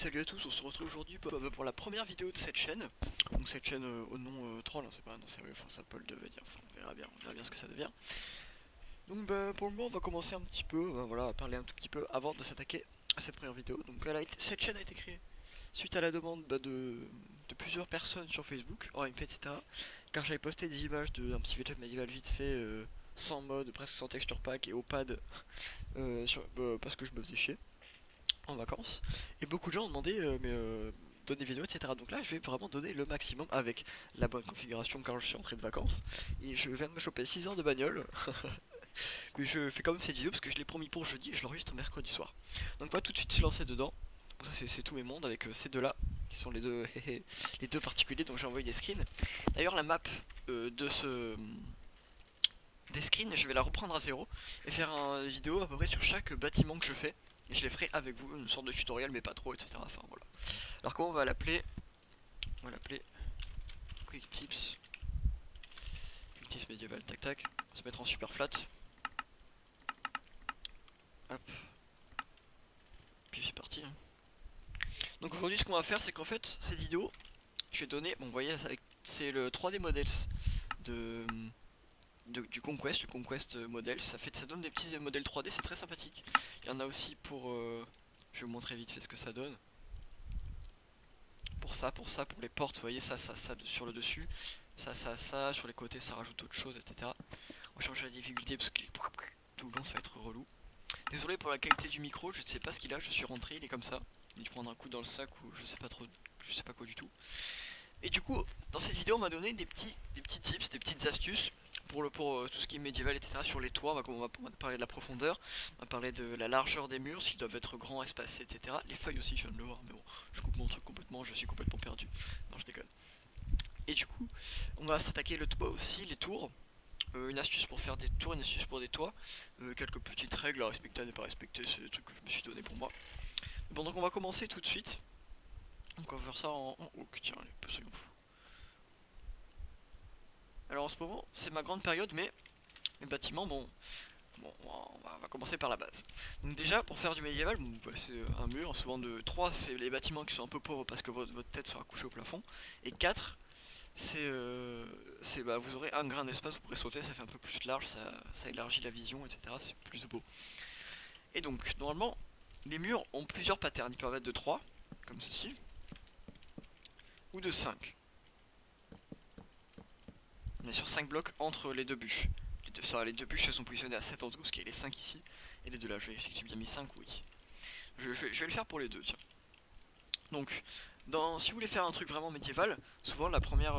salut à tous, on se retrouve aujourd'hui pour la première vidéo de cette chaîne. Donc cette chaîne au nom troll, hein, c'est pas un nom sérieux, enfin ça peut le devenir, enfin on verra bien ce que ça devient. Donc pour le moment on va commencer un petit peu, voilà, à parler un tout petit peu avant de s'attaquer à cette première vidéo. Donc cette chaîne a été créée suite à la demande de plusieurs personnes sur Facebook, en MP etc. Car j'avais posté des images d'un petit village médiéval vite fait, sans mode, presque sans texture pack et au pad, parce que je me faisais chier en vacances. Et beaucoup de gens ont demandé donner des vidéos, etc. Donc là, je vais vraiment donner le maximum avec la bonne configuration quand je suis entré de vacances. Et je viens de me choper 6 ans de bagnole. Mais je fais quand même cette vidéo parce que je l'ai promis pour jeudi et je l'enregistre mercredi soir. Donc on va tout de suite se lancer dedans. Donc ça c'est tous mes mondes avec ces deux là qui sont les deux les deux particuliers, donc j'ai envoyé des screens. D'ailleurs la map des screens, je vais la reprendre à zéro et faire une vidéo à peu près sur chaque bâtiment que je fais. Et je les ferai avec vous, une sorte de tutoriel, mais pas trop, etc. Enfin voilà. Alors comment on va l'appeler? On va l'appeler Quick Tips. Quick Tips médiéval, tac tac. On va se mettre en super flat. Hop. Puis c'est parti. Donc aujourd'hui ce qu'on va faire c'est qu'en fait cette vidéo, je vais donner, bon vous voyez c'est le 3D Models de, du Conquest, le Conquest Model, ça donne des petits modèles 3D, c'est très sympathique. Il y en a aussi pour, je vais vous montrer vite fait ce que ça donne. Pour les portes, vous voyez ça sur le dessus, ça, sur les côtés ça rajoute autre chose, etc. On va changer la difficulté parce que tout le long ça va être relou. Désolé pour la qualité du micro, je ne sais pas ce qu'il a, je suis rentré, il est comme ça. Il prendre un coup dans le sac ou je sais pas trop, je sais pas quoi du tout. Et du coup, dans cette vidéo on m'a donné des petits tips, des petites astuces pour tout ce qui est médiéval, etc. Sur les toits, on va parler de la profondeur, on va parler de la largeur des murs, s'ils doivent être grands, espacés, etc. Les feuilles aussi, je viens de le voir, mais bon, je coupe mon truc complètement, je suis complètement perdu. Non, je déconne. Et du coup, on va s'attaquer le toit aussi, les tours. Une astuce pour faire des tours, une astuce pour des toits. Quelques petites règles à respecter, à ne pas respecter, c'est des trucs que je me suis donné pour moi. Bon, donc on va commencer tout de suite. Donc on va faire ça en hook, tiens, allez, soyons fous. Alors en ce moment, c'est ma grande période, mais les bâtiments, bon, on va commencer par la base. Donc déjà, pour faire du médiéval, bon, vous passez un mur, souvent de 3, c'est les bâtiments qui sont un peu pauvres parce que votre tête sera couchée au plafond. Et 4, vous aurez un grain d'espace, vous pourrez sauter, ça fait un peu plus large, ça élargit la vision, etc. C'est plus beau. Et donc, normalement, les murs ont plusieurs patterns. Ils peuvent être de 3, comme ceci, ou de 5. On est sur 5 blocs entre les deux bûches. Les deux bûches sont positionnées à 7 en tout, parce qu'il y a les 5 ici, et les deux là. Je vais vérifier que j'ai bien mis 5, oui. Je vais le faire pour les deux, tiens. Donc, si vous voulez faire un truc vraiment médiéval, souvent la première,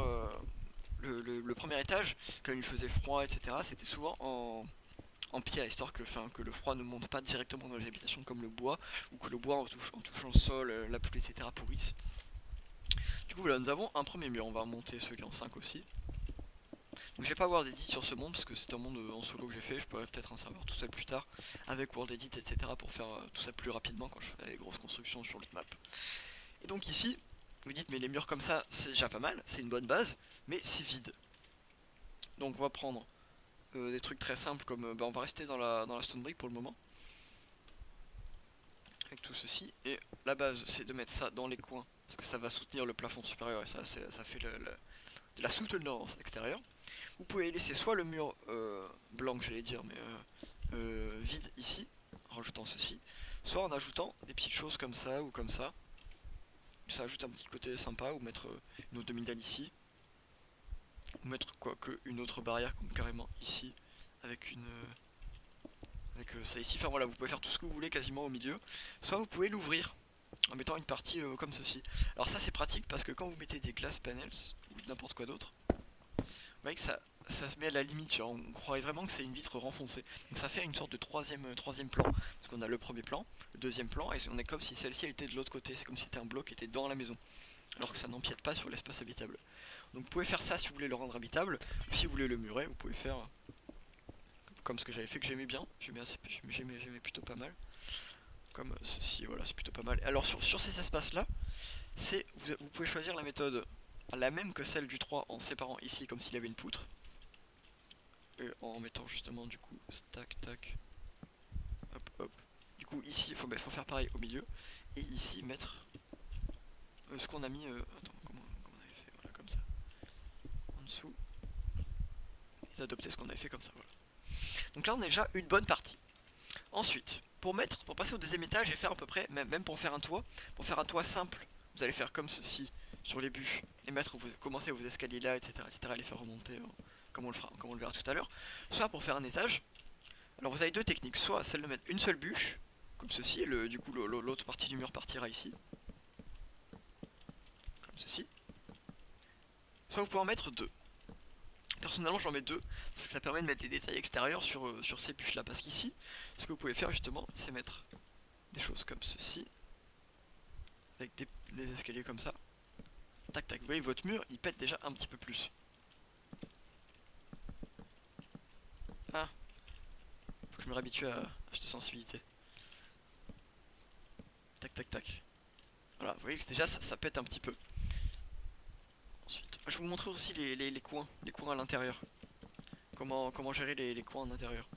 le premier étage, quand il faisait froid, etc., c'était souvent en pierre, histoire que le froid ne monte pas directement dans les habitations comme le bois, ou que le bois en touchant le sol, la pluie, etc., pourrisse. Du coup, là, nous avons un premier mur, on va monter celui en 5 aussi. Donc je vais pas World Edit sur ce monde parce que c'est un monde en solo que j'ai fait, je pourrais peut-être un serveur tout seul plus tard avec World Edit, etc., pour faire tout ça plus rapidement quand je fais les grosses constructions sur l'autre map. Et donc ici, vous dites mais les murs comme ça c'est déjà pas mal, c'est une bonne base, mais c'est vide. Donc on va prendre des trucs très simples comme, on va rester dans la stone brick pour le moment. Avec tout ceci, et la base c'est de mettre ça dans les coins, parce que ça va soutenir le plafond supérieur et ça fait de la soutenance extérieure. Vous pouvez laisser soit le mur blanc, j'allais dire, mais vide ici, en rajoutant ceci, soit en ajoutant des petites choses comme ça ou comme ça. Ça ajoute un petit côté sympa, ou mettre une autre demi-dalle ici, ou mettre une autre barrière comme carrément ici, avec ça ici. Enfin voilà, vous pouvez faire tout ce que vous voulez quasiment au milieu. Soit vous pouvez l'ouvrir en mettant une partie comme ceci. Alors ça c'est pratique parce que quand vous mettez des glass panels ou n'importe quoi d'autre, vous voyez que ça se met à la limite, genre, on croirait vraiment que c'est une vitre renfoncée. Donc ça fait une sorte de troisième plan, parce qu'on a le premier plan, le deuxième plan, et on est comme si celle-ci était de l'autre côté, c'est comme si c'était un bloc qui était dans la maison, alors que ça n'empiète pas sur l'espace habitable. Donc vous pouvez faire ça si vous voulez le rendre habitable, ou si vous voulez le murer, vous pouvez faire comme ce que j'avais fait, que j'aimais bien, j'aimais plutôt pas mal. Comme ceci, voilà, c'est plutôt pas mal. Alors sur ces espaces-là, vous pouvez choisir la méthode la même que celle du 3 en séparant ici comme s'il y avait une poutre. Et en mettant justement du coup tac tac hop hop. Du coup ici il faut faire pareil au milieu. Et ici mettre ce qu'on a mis. Attends, comment on avait fait? Voilà, comme ça. En dessous. Et adopter ce qu'on avait fait comme ça, voilà. Donc là, on a déjà une bonne partie. Ensuite, pour passer au deuxième étage et faire à peu près, même pour faire un toit simple, vous allez faire comme ceci sur les bûches et commencer vos escaliers là, etc., les faire remonter comme on le verra tout à l'heure. Soit pour faire un étage. Alors vous avez deux techniques, soit celle de mettre une seule bûche, comme ceci, et du coup l'autre partie du mur partira ici, comme ceci. Soit vous pouvez en mettre deux. Personnellement j'en mets deux, parce que ça permet de mettre des détails extérieurs sur ces bûches là, parce qu'ici, ce que vous pouvez faire justement, c'est mettre des choses comme ceci, avec des escaliers comme ça. Tac tac, vous voyez votre mur il pète déjà un petit peu plus. Ah, faut que je me réhabitue à cette sensibilité. Tac tac tac. Voilà, vous voyez que déjà ça pète un petit peu. Ensuite, je vais vous montrer aussi les coins à l'intérieur. Comment gérer les coins en intérieur.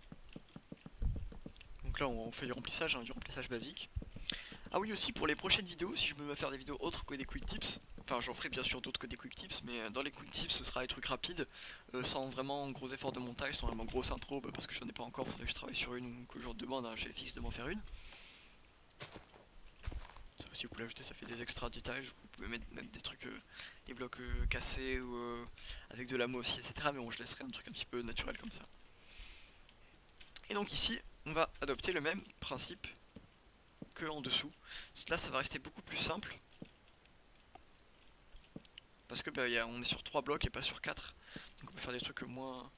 Donc là on fait du remplissage basique. Ah oui, aussi pour les prochaines vidéos, si je veux me faire des vidéos autres que des quick tips, enfin j'en ferai bien sûr d'autres que des quick tips, mais dans les quick tips ce sera des trucs rapides, sans vraiment gros efforts de montage, sans vraiment grosse intro, parce que j'en ai pas encore, faudrait que je travaille sur une ou que je demande à un GFX de m'en faire une. Ça aussi vous pouvez l'ajouter, ça fait des extra détails, vous pouvez mettre même des trucs, des blocs cassés ou avec de l'amo aussi, etc. Mais bon, je laisserai un truc un petit peu naturel comme ça. Et donc ici, on va adopter le même principe que en dessous. Là ça va rester beaucoup plus simple. Parce que on est sur 3 blocs et pas sur 4. Donc on peut faire des trucs moins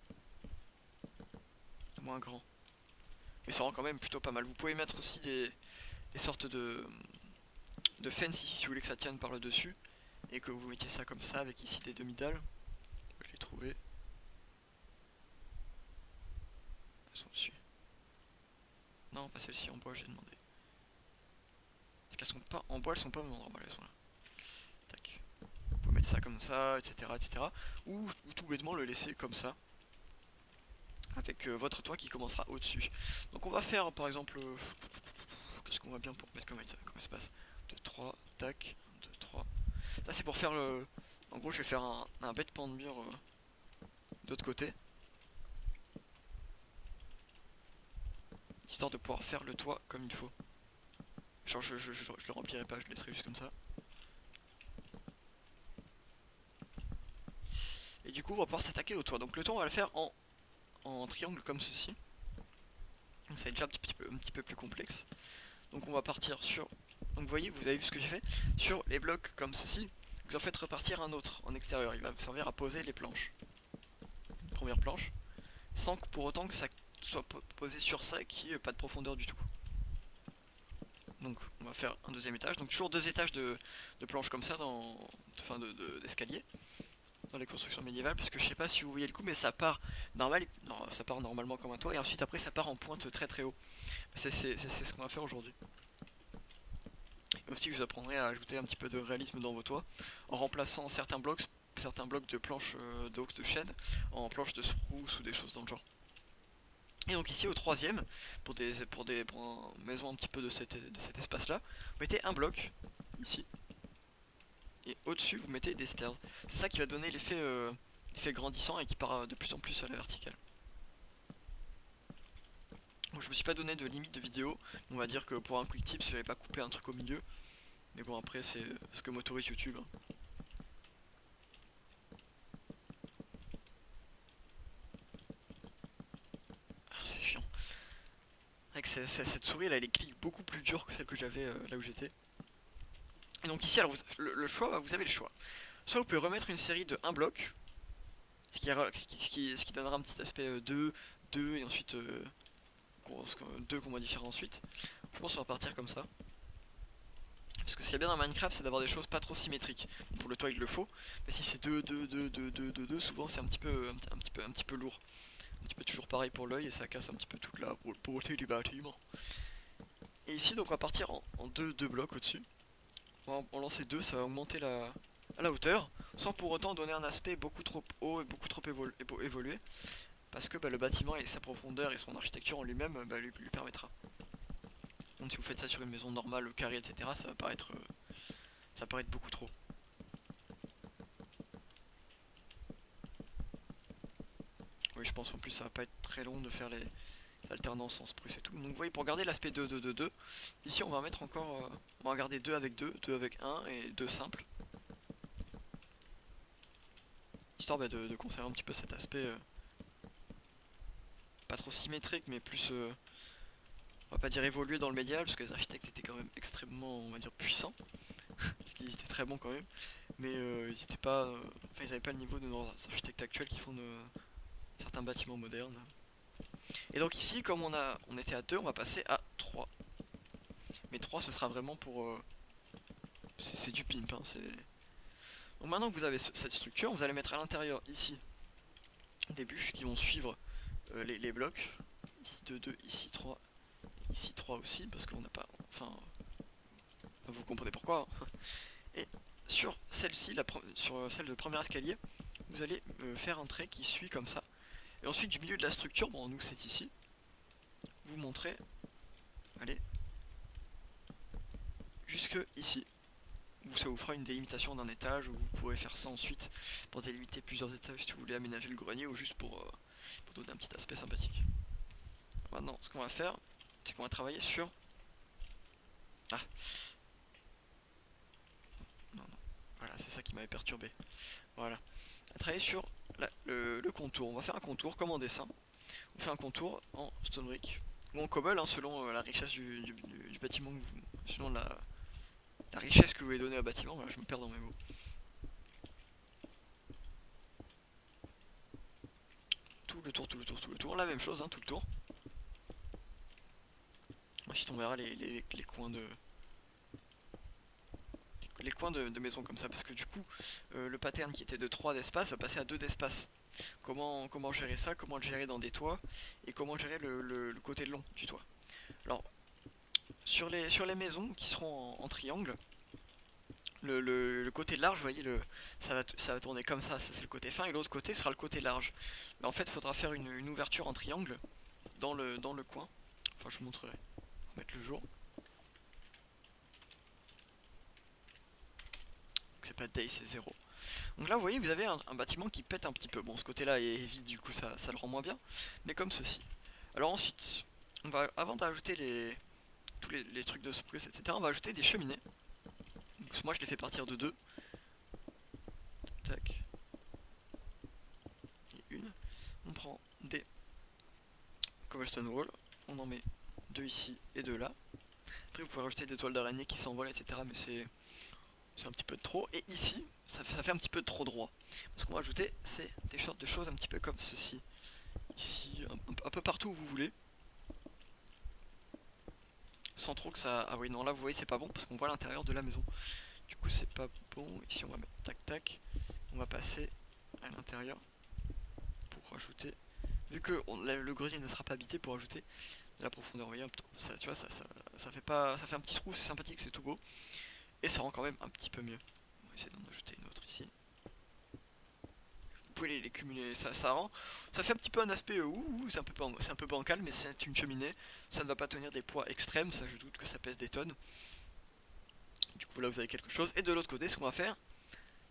grands. Mais ça rend quand même plutôt pas mal. Vous pouvez mettre aussi des sortes de fence ici si vous voulez que ça tienne par le dessus. Et que vous mettiez ça comme ça avec ici des demi-dalles. Je l'ai trouvé. Elles sont dessus. Non, pas celles-ci en bois, j'ai demandé. Parce qu'elles sont pas en bois, elles sont pas au même endroit. Elles sont là. Tac. Vous pouvez mettre ça comme ça, etc. Ou tout bêtement le laisser comme ça. Avec votre toit qui commencera au-dessus. Donc on va faire par exemple... qu'est-ce qu'on va bien pour mettre comme espace 2, 3, tac, 1, 2, 3. Là c'est pour faire le... En gros je vais faire un bête pan de mur de l'autre côté. Histoire de pouvoir faire le toit comme il faut. Genre je le remplirai pas, je le laisserai juste comme ça. Et du coup on va pouvoir s'attaquer au toit. Donc le toit on va le faire en triangle comme ceci. Donc ça va être déjà un petit peu plus complexe. Donc on va partir sur... Donc vous voyez, vous avez vu ce que j'ai fait. Sur les blocs comme ceci, vous en faites repartir un autre en extérieur. Il va vous servir à poser les planches. Une première planche. Sans que pour autant que ça soit posé sur ça et qu'il n'y ait pas de profondeur du tout. Donc on va faire un deuxième étage. Donc toujours deux étages de planches comme ça, enfin d'escalier. Dans les constructions médiévales, parce que je sais pas si vous voyez le coup, mais ça part ça part normalement comme un toit, et ensuite après ça part en pointe très très haut. C'est ce qu'on va faire aujourd'hui. Et aussi je vous apprendrai à ajouter un petit peu de réalisme dans vos toits, en remplaçant certains blocs de planches de chêne en planches de spruce ou des choses dans le genre. Et donc ici au troisième, pour une maison un petit peu de cet espace là, vous mettez un bloc ici. Et au-dessus vous mettez des stairs. C'est ça qui va donner l'effet grandissant et qui part de plus en plus à la verticale. Bon, je me suis pas donné de limite de vidéo, on va dire que pour un quick tip je n'avais pas coupé un truc au milieu. Mais bon après c'est ce que m'autorise YouTube. Hein. Ah, c'est chiant. Avec cette souris là elle clique beaucoup plus dur que celle que j'avais là où j'étais. Et donc ici alors le choix, vous avez le choix. Soit vous pouvez remettre une série de 1 bloc, ce qui donnera un petit aspect 2, 2 et ensuite 2 qu'on modifie ensuite. Je pense qu'on va partir comme ça. Parce que ce qui est bien dans Minecraft c'est d'avoir des choses pas trop symétriques. Pour le toit il le faut, mais si c'est 2, 2, 2, 2, 2, 2, 2, souvent c'est un petit peu lourd. Un petit peu toujours pareil pour l'œil et ça casse un petit peu toute la beauté du bâtiment. Et ici donc on va partir en 2 blocs au-dessus. On va en lancer 2, ça va augmenter la hauteur, sans pour autant donner un aspect beaucoup trop haut et beaucoup trop évolué. Parce que le bâtiment et sa profondeur et son architecture en lui-même lui permettra. Donc si vous faites ça sur une maison normale, carré, etc., ça va paraître Ça paraît être beaucoup trop. Oui, je pense en plus ça va pas être très long de faire les alternances en spruce et tout. Donc vous voyez, pour garder l'aspect 2-2-2-2, ici on va mettre encore... on va garder 2 avec 2, 2 avec 1 et 2 simples. Histoire de conserver un petit peu cet aspect pas trop symétrique, mais plus... on va pas dire évoluer dans le médial, parce que les architectes étaient quand même extrêmement, on va dire, puissants. Parce qu'ils étaient très bons quand même. Mais ils étaient pas... enfin, ils avaient pas le niveau de nos architectes actuels qui font certains bâtiments modernes. Et donc ici, comme on était à 2, on va passer à 3. Mais 3, ce sera vraiment pour... c'est du pimp, hein, donc maintenant que vous avez cette structure, vous allez mettre à l'intérieur, ici, des bûches qui vont suivre les blocs. Ici 2, 2, ici 3, ici 3 aussi, parce qu'on n'a pas... Enfin... vous comprenez pourquoi. Hein. Et sur celle-ci, sur celle de premier escalier, vous allez faire un trait qui suit comme ça. Et ensuite du milieu de la structure, bon nous c'est ici, vous montrez, allez, jusque ici. Ça vous fera une délimitation d'un étage, où vous pourrez faire ça ensuite pour délimiter plusieurs étages si vous voulez aménager le grenier ou juste pour donner un petit aspect sympathique. Maintenant, ce qu'on va faire, c'est qu'on va travailler sur... Ah, non, non, voilà, c'est ça qui m'avait perturbé. Voilà, on va travailler sur le contour. On va faire un contour comme en dessin. On fait un contour en stone brick ou en cobble, hein, selon la richesse du bâtiment, selon la richesse que vous voulez donner au bâtiment. Voilà, je me perds dans mes mots. Tout le tour, tout le tour, tout le tour. La même chose, hein, tout le tour. Ensuite, on verra les coins de... les coins de maison comme ça, parce que du coup, le pattern qui était de 3 d'espace va passer à 2 d'espace. Comment gérer ça, comment le gérer dans des toits, et comment gérer le côté long du toit. Alors, sur les maisons qui seront en triangle, le côté large, vous voyez, ça va tourner comme ça c'est le côté fin, et l'autre côté sera le côté large. Mais en fait, il faudra faire une ouverture en triangle dans le coin. Enfin, je vous montrerai. On va mettre le jour. C'est pas day, c'est 0. Donc là, vous voyez, vous avez un bâtiment qui pète un petit peu. Bon, ce côté-là est vide, du coup, ça le rend moins bien. Mais comme ceci. Alors ensuite, on va, avant d'ajouter tous les trucs de spruce, etc., on va ajouter des cheminées. Donc, moi, je les fais partir de 2. Tac. Et une. On prend des cobblestone wall. On en met 2 ici et 2 là. Après, vous pouvez rajouter des toiles d'araignée qui s'envolent, etc., mais c'est un petit peu de trop. Et ici, ça fait un petit peu trop droit. Ce qu'on va ajouter, c'est des sortes de choses un petit peu comme ceci. Ici, un peu partout où vous voulez. Sans trop que ça... Ah oui, non, là, vous voyez, c'est pas bon parce qu'on voit l'intérieur de la maison. Du coup, c'est pas bon. Ici, on va mettre tac tac. On va passer à l'intérieur pour rajouter... Vu que le grenier ne sera pas habité, pour ajouter de la profondeur. Vous voyez, ça, tu vois, ça fait pas... Ça fait un petit trou, c'est sympathique, c'est tout beau. Et ça rend quand même un petit peu mieux. On va essayer d'en ajouter une autre ici. Vous pouvez les cumuler, ça fait un petit peu un aspect c'est un peu bancal, mais c'est une cheminée, ça ne va pas tenir des poids extrêmes, ça je doute que ça pèse des tonnes. Du coup là vous avez quelque chose, et de l'autre côté ce qu'on va faire,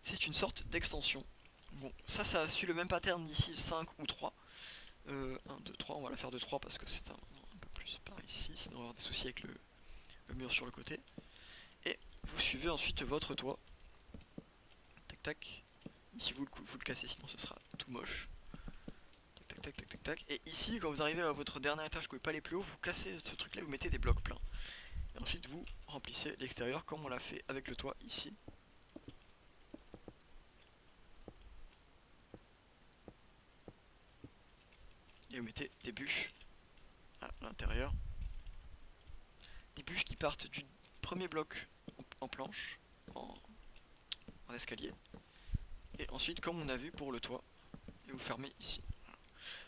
c'est une sorte d'extension. Bon, ça suit le même pattern d'ici 5 ou 3. 1, 2, 3, on va la faire de 3 parce que c'est un peu plus par ici, sinon on va avoir des soucis avec le mur sur le côté. Et vous suivez ensuite votre toit. Tac tac. Ici vous le cassez, sinon ce sera tout moche. Tac tac tac tac tac. Et ici, quand vous arrivez à votre dernier étage, que vous pouvez pas aller plus haut, vous cassez ce truc là, vous mettez des blocs pleins. Et ensuite vous remplissez l'extérieur comme on l'a fait avec le toit ici. Et vous mettez des bûches à l'intérieur. Des bûches qui partent du premier bloc en planche, en escalier. Et ensuite, comme on a vu pour le toit, et vous fermez ici.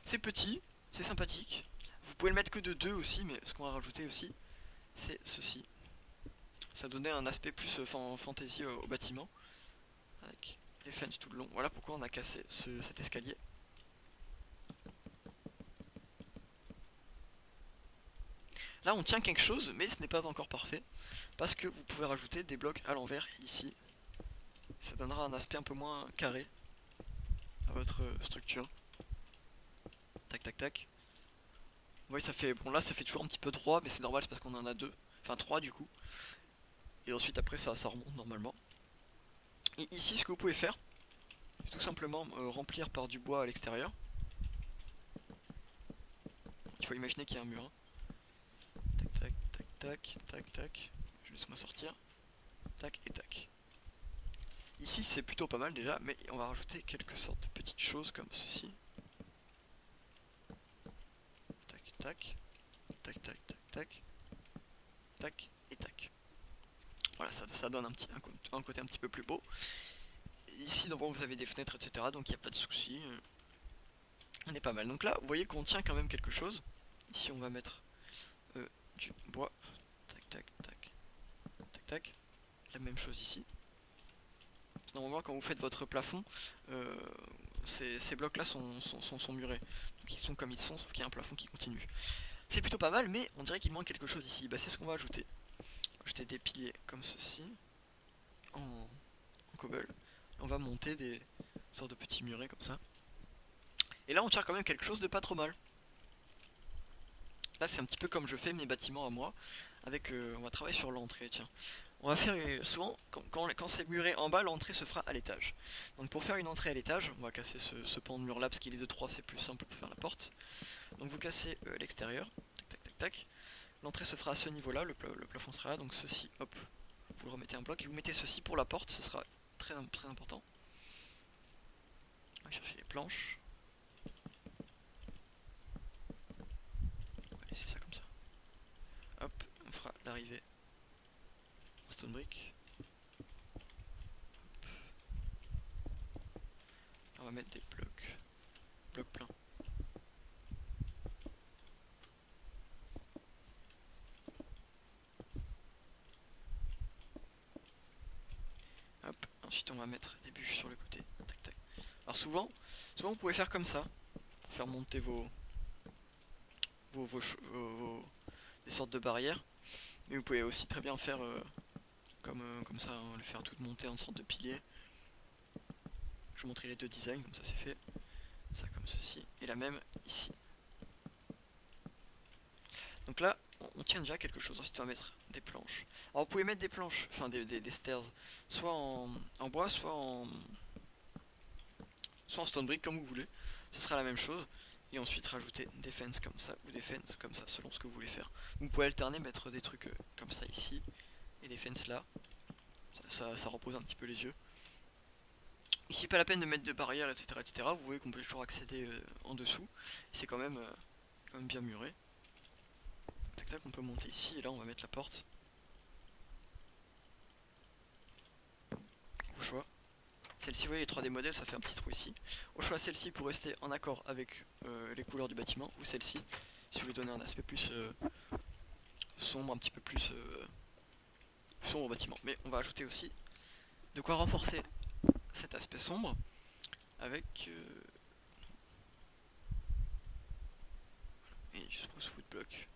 C'est petit, c'est sympathique. Vous pouvez le mettre que de 2 aussi, mais ce qu'on va rajouter aussi, c'est ceci. Ça donnait un aspect plus fantasy au bâtiment, avec les fences tout le long. Voilà pourquoi on a cassé cet escalier. Là on tient quelque chose, mais ce n'est pas encore parfait, parce que vous pouvez rajouter des blocs à l'envers ici. Ça donnera un aspect un peu moins carré à votre structure. Tac tac tac. Vous voyez, ça fait, bon là ça fait toujours un petit peu droit, mais c'est normal, c'est parce qu'on en a deux, enfin trois du coup. Et ensuite après ça remonte normalement. Et ici ce que vous pouvez faire, c'est tout simplement remplir par du bois à l'extérieur. Il faut imaginer qu'il y a un mur. Hein. Tac tac tac tac tac tac. Je laisse moi sortir. Tac et tac. Ici c'est plutôt pas mal déjà, mais on va rajouter quelques sortes de petites choses comme ceci. Tac tac. Tac tac tac tac. Tac et tac. Voilà, ça donne un côté un petit peu plus beau. Et ici donc vous avez des fenêtres etc. Donc il n'y a pas de souci. On est pas mal. Donc là vous voyez qu'on tient quand même quelque chose. Ici on va mettre du bois. Tac tac tac. Tac tac. La même chose ici. Normalement quand vous faites votre plafond, ces blocs là sont murés. Donc ils sont comme ils sont, sauf qu'il y a un plafond qui continue. C'est plutôt pas mal, mais on dirait qu'il manque quelque chose ici. Bah, c'est ce qu'on va ajouter. On va ajouter des piliers comme ceci, en cobble. On va monter des sortes de petits murets comme ça. Et là on tient quand même quelque chose de pas trop mal. Là c'est un petit peu comme je fais mes bâtiments à moi. Avec, on va travailler sur l'entrée, tiens. On va faire souvent, quand c'est muré en bas, l'entrée se fera à l'étage. Donc pour faire une entrée à l'étage, on va casser ce pan de mur là parce qu'il est de 3, c'est plus simple pour faire la porte. Donc vous cassez l'extérieur, tac tac tac tac. L'entrée se fera à ce niveau là, le plafond sera là, donc ceci, hop, vous le remettez un bloc et vous mettez ceci pour la porte, ce sera très important. On va chercher les planches. On va laisser ça comme ça. Hop, on fera l'arrivée en stone brick. On va mettre des blocs pleins. Hop, ensuite on va mettre des bûches sur le côté. Tac tac. Alors souvent vous pouvez faire comme ça, pour faire monter des sortes de barrières. Mais vous pouvez aussi très bien faire comme ça, hein, le faire tout monter en sorte de pilier. Je vous montrerai les deux designs, comme ça c'est fait. Ça comme ceci, et la même ici. Donc là, on tient déjà quelque chose. Ensuite on va mettre des planches. Alors vous pouvez mettre des planches, enfin des stairs, soit en bois, soit en stone brick, comme vous voulez. Ce sera la même chose. Et ensuite rajouter des fences comme ça, ou des fences comme ça, selon ce que vous voulez faire. Vous pouvez alterner, mettre des trucs comme ça ici, et des fences là. Ça repose un petit peu les yeux. Ici pas la peine de mettre de barrières etc, etc. Vous voyez qu'on peut toujours accéder en dessous. C'est quand même bien muré. Tac tac, on peut monter ici et là on va mettre la porte. Au choix. Celle-ci, vous voyez les 3D modèles, ça fait un petit trou ici. Au choix celle-ci pour rester en accord avec les couleurs du bâtiment, ou celle-ci si vous voulez donner un aspect plus sombre, un petit peu plus sombre au bâtiment. Mais on va ajouter aussi de quoi renforcer cet aspect sombre avec et je suppose wood block.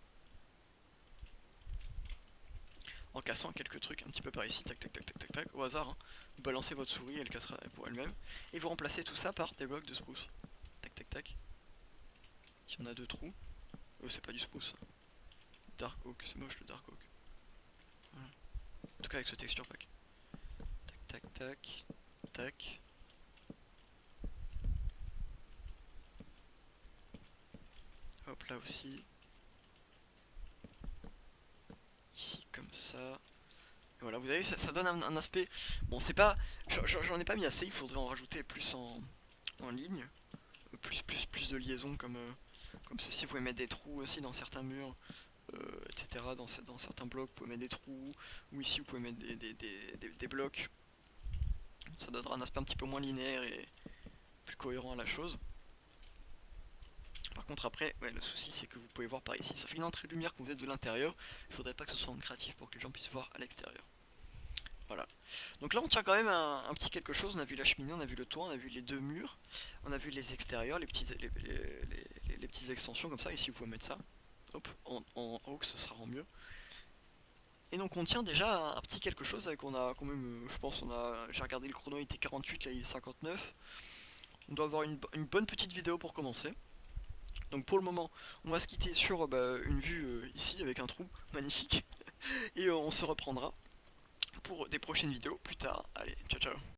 En cassant quelques trucs un petit peu par ici, tac tac tac tac tac tac, au hasard, hein. Vous balancez votre souris, elle cassera pour elle-même, et vous remplacez tout ça par des blocs de spruce. Tac tac tac. Il y en a deux trous. Oh, c'est pas du spruce. Dark oak, c'est moche le dark oak. Voilà. En tout cas avec ce texture pack. Tac tac tac tac. Hop là aussi. Ici comme ça. Et voilà, vous avez ça donne un aspect. Bon, c'est pas. J'en ai pas mis assez, il faudrait en rajouter plus en ligne. Plus de liaisons comme ceci. Vous pouvez mettre des trous aussi dans certains murs, etc. Dans certains blocs, vous pouvez mettre des trous. Ou ici, vous pouvez mettre des blocs. Ça donnera un aspect un petit peu moins linéaire et plus cohérent à la chose. Par contre après, ouais, le souci c'est que vous pouvez voir par ici, ça fait une entrée de lumière quand vous êtes de l'intérieur, il faudrait pas que ce soit en créatif pour que les gens puissent voir à l'extérieur. Voilà. Donc là on tient quand même un petit quelque chose, on a vu la cheminée, on a vu le toit, on a vu les deux murs, on a vu les extérieurs, les petites extensions comme ça, ici vous pouvez mettre ça, Hop, en haut, ce sera en mieux. Et donc on tient déjà un petit quelque chose avec, on a quand même, je pense, j'ai regardé le chrono, il était 48, là il est 59. On doit avoir une bonne petite vidéo pour commencer. Donc pour le moment, on va se quitter sur une vue ici avec un trou magnifique. Et on se reprendra pour des prochaines vidéos plus tard. Allez, ciao ciao.